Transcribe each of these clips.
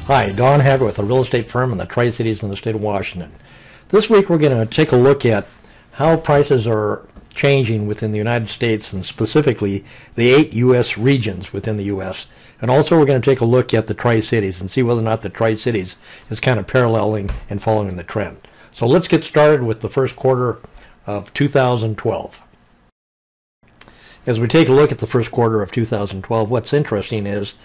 Hi, Don Havre with a real estate firm in the Tri-Cities in the state of Washington. This week we're going to take a look at how prices are changing within the United States and specifically the 8 U.S. regions within the U.S. And also we're going to take a look at the Tri-Cities and see whether or not the Tri-Cities is kind of paralleling and following the trend. So let's get started with the first quarter of 2012. As we take a look at the first quarter of 2012, what's interesting is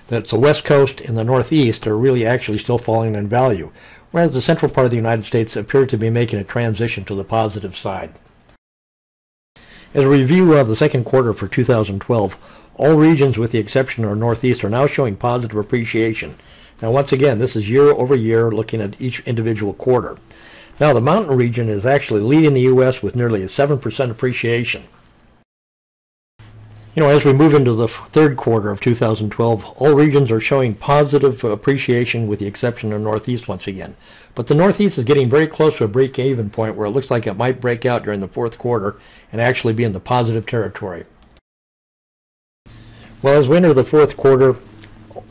that the West Coast and the Northeast are really actually still falling in value, whereas the central part of the United States appear to be making a transition to the positive side. As a review of the second quarter for 2012, all regions with the exception of Northeast are now showing positive appreciation. Now once again, this is year over year looking at each individual quarter. Now the mountain region is actually leading the U.S. with nearly a 7% appreciation. As we move into the third quarter of 2012, all regions are showing positive appreciation with the exception of Northeast once again. But the Northeast is getting very close to a break-even point where it looks like it might break out during the fourth quarter and actually be in the positive territory. Well, as we enter the fourth quarter,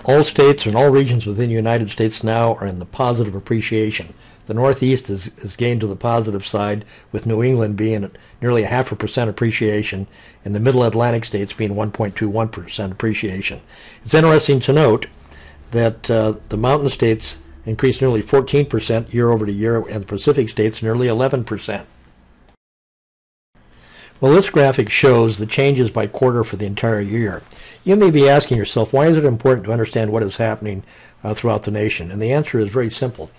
all states and all regions within the United States now are in the positive appreciation. The Northeast is gained to the positive side, with New England being at nearly 0.5% appreciation, and the Middle Atlantic states being 1.21% appreciation. It's interesting to note that the mountain states increased nearly 14% year over year, and the Pacific states nearly 11%. Well, this graphic shows the changes by quarter for the entire year. You may be asking yourself, why is it important to understand what is happening throughout the nation? And the answer is very simple.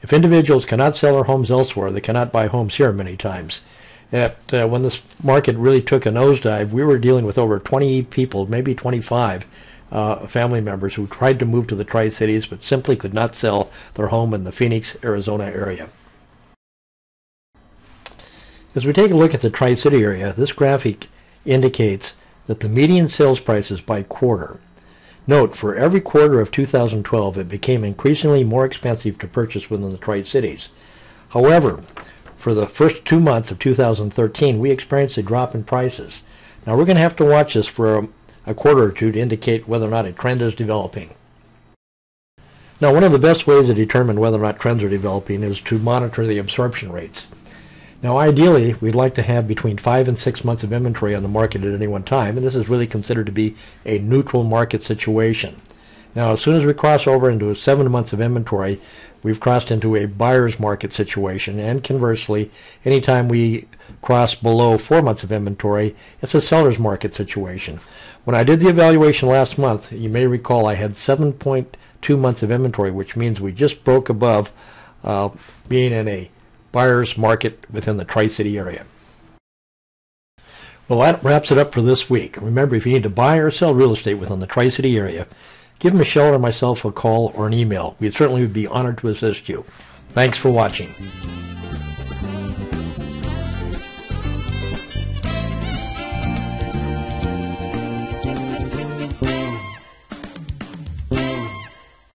If individuals cannot sell their homes elsewhere, they cannot buy homes here many times. When this market really took a nosedive, we were dealing with over 20 people, maybe 25 family members who tried to move to the Tri-Cities but simply could not sell their home in the Phoenix, Arizona area. As we take a look at the Tri-City area, this graphic indicates that the median sales prices by quarter. Note, for every quarter of 2012, it became increasingly more expensive to purchase within the Tri-Cities. However, for the first 2 months of 2013, we experienced a drop in prices. Now, we're going to have to watch this for a quarter or two to indicate whether or not a trend is developing. Now, one of the best ways to determine whether or not trends are developing is to monitor the absorption rates. Now, ideally, we'd like to have between 5 and 6 months of inventory on the market at any one time, and this is really considered to be a neutral market situation. Now, as soon as we cross over into 7 months of inventory, we've crossed into a buyer's market situation, and conversely, anytime we cross below 4 months of inventory, it's a seller's market situation. When I did the evaluation last month, you may recall I had 7.2 months of inventory, which means we just broke above being in a buyer's market within the Tri-City area. Well, that wraps it up for this week. Remember, if you need to buy or sell real estate within the Tri-City area, give Michelle or myself a call or an email. We certainly would be honored to assist you. Thanks for watching.